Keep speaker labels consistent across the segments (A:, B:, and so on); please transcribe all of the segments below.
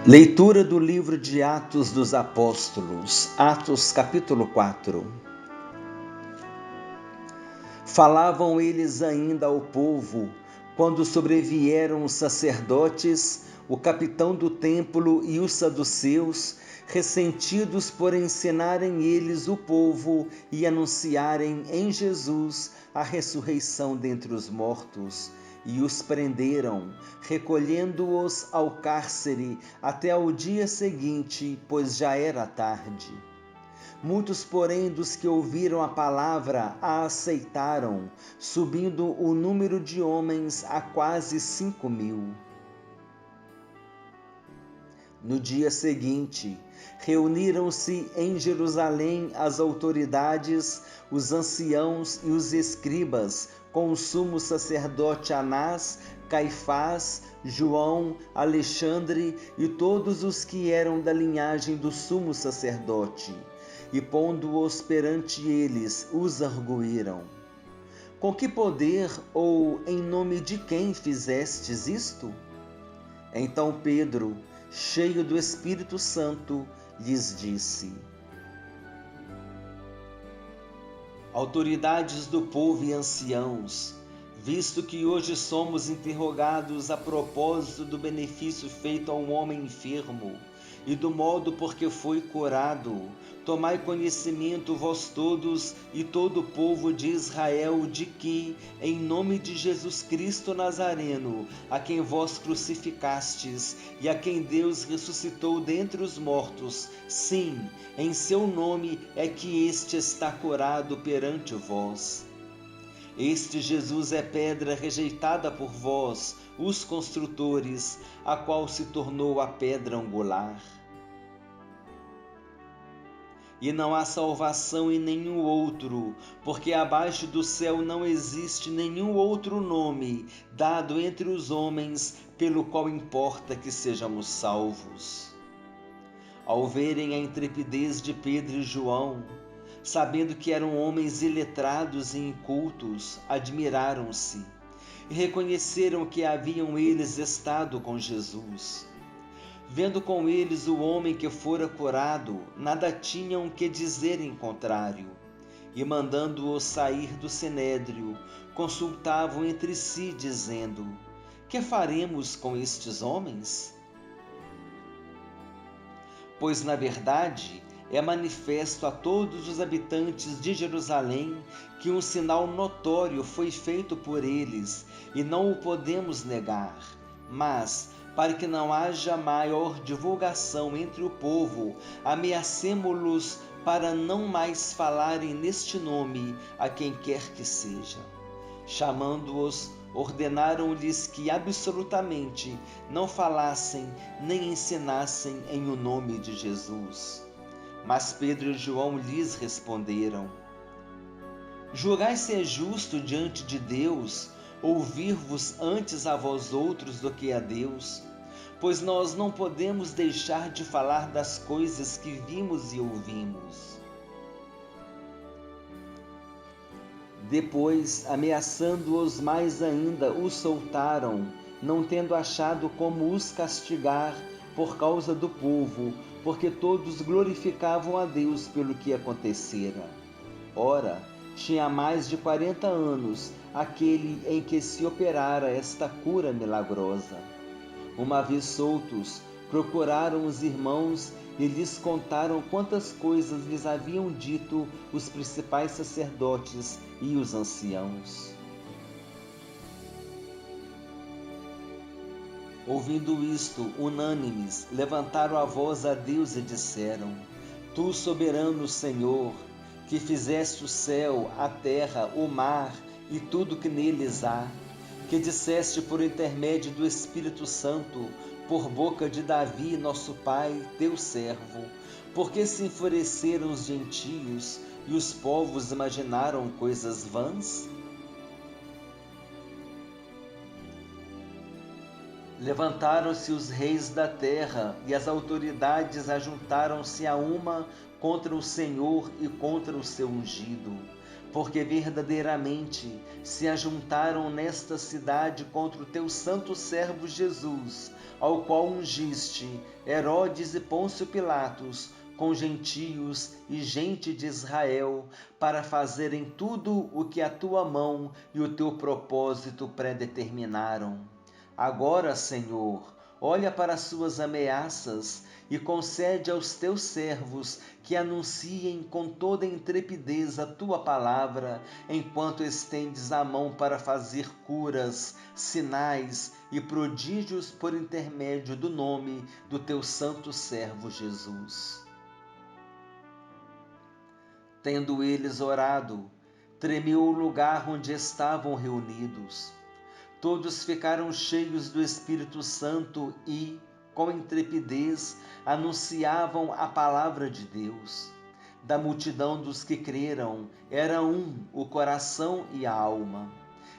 A: Leitura do livro de Atos dos Apóstolos, Atos capítulo 4. Falavam eles ainda ao povo, quando sobrevieram os sacerdotes, o capitão do templo e os saduceus, ressentidos por ensinarem eles o povo e anunciarem em Jesus a ressurreição dentre os mortos. E os prenderam, recolhendo-os ao cárcere até ao dia seguinte, pois já era tarde. Muitos, porém, dos que ouviram a palavra a aceitaram, subindo o número de homens a quase 5.000. No dia seguinte, reuniram-se em Jerusalém as autoridades, os anciãos e os escribas, com o sumo sacerdote Anás, Caifás, João, Alexandre e todos os que eram da linhagem do sumo sacerdote. E pondo-os perante eles, os arguíram: com que poder ou em nome de quem fizestes isto? Então Pedro, cheio do Espírito Santo, lhes disse: autoridades do povo e anciãos, visto que hoje somos interrogados a propósito do benefício feito a um homem enfermo e do modo por que foi curado, tomai conhecimento vós todos e todo o povo de Israel de que, em nome de Jesus Cristo Nazareno, a quem vós crucificastes e a quem Deus ressuscitou dentre os mortos, sim, em seu nome é que este está curado perante vós. Este Jesus é pedra rejeitada por vós, os construtores, a qual se tornou a pedra angular. E não há salvação em nenhum outro, porque abaixo do céu não existe nenhum outro nome dado entre os homens pelo qual importa que sejamos salvos. Ao verem a intrepidez de Pedro e João, sabendo que eram homens iletrados e incultos, admiraram-se e reconheceram que haviam eles estado com Jesus. Vendo com eles o homem que fora curado, nada tinham que dizer em contrário, e mandando-o sair do sinédrio, consultavam entre si, dizendo: que faremos com estes homens? Pois, na verdade, é manifesto a todos os habitantes de Jerusalém que um sinal notório foi feito por eles, e não o podemos negar. Mas, para que não haja maior divulgação entre o povo, ameacemo-los para não mais falarem neste nome a quem quer que seja. Chamando-os, ordenaram-lhes que absolutamente não falassem nem ensinassem em o nome de Jesus. Mas Pedro e João lhes responderam: julgai se é justo diante de Deus ouvir-vos antes a vós outros do que a Deus, pois nós não podemos deixar de falar das coisas que vimos e ouvimos. Depois, ameaçando-os mais ainda, os soltaram, não tendo achado como os castigar por causa do povo, porque todos glorificavam a Deus pelo que acontecera. Ora, tinha mais de 40 anos aquele em que se operara esta cura milagrosa. Uma vez soltos, procuraram os irmãos e lhes contaram quantas coisas lhes haviam dito os principais sacerdotes e os anciãos. Ouvindo isto, unânimes, levantaram a voz a Deus e disseram: Tu, soberano Senhor, que fizeste o céu, a terra, o mar e tudo que neles há, que disseste por intermédio do Espírito Santo, por boca de Davi, nosso pai, teu servo, porque se enfureceram os gentios e os povos imaginaram coisas vãs? Levantaram-se os reis da terra e as autoridades ajuntaram-se a uma contra o Senhor e contra o seu ungido. porque verdadeiramente se ajuntaram nesta cidade contra o teu santo servo Jesus, ao qual ungiste Herodes e Pôncio Pilatos, com gentios e gente de Israel, para fazerem tudo o que a tua mão e o teu propósito predeterminaram. Agora, Senhor, olha para as suas ameaças e concede aos teus servos que anunciem com toda intrepidez a tua palavra, enquanto estendes a mão para fazer curas, sinais e prodígios por intermédio do nome do teu santo servo Jesus. Tendo eles orado, tremeu o lugar onde estavam reunidos. Todos ficaram cheios do Espírito Santo e, com intrepidez, anunciavam a palavra de Deus. Da multidão dos que creram, era o coração e a alma.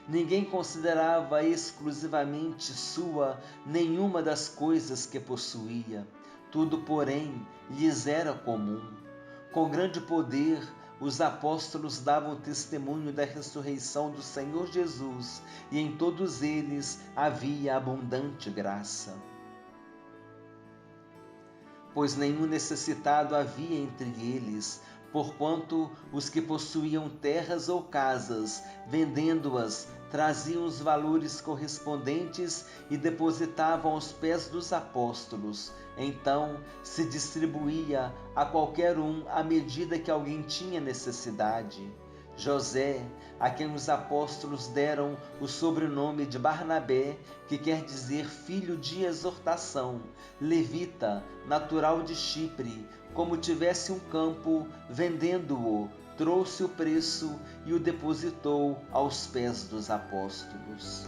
A: Ninguém considerava exclusivamente sua nenhuma das coisas que possuía. Tudo, porém, lhes era comum. Com grande poder, os apóstolos davam testemunho da ressurreição do Senhor Jesus, e em todos eles havia abundante graça. Pois nenhum necessitado havia entre eles, porquanto os que possuíam terras ou casas, vendendo-as, traziam os valores correspondentes e depositavam aos pés dos apóstolos. Então se distribuía a qualquer um à medida que alguém tinha necessidade. José, a quem os apóstolos deram o sobrenome de Barnabé, que quer dizer filho de exortação, levita, natural de Chipre, como tivesse um campo, vendendo-o, trouxe o preço e o depositou aos pés dos apóstolos.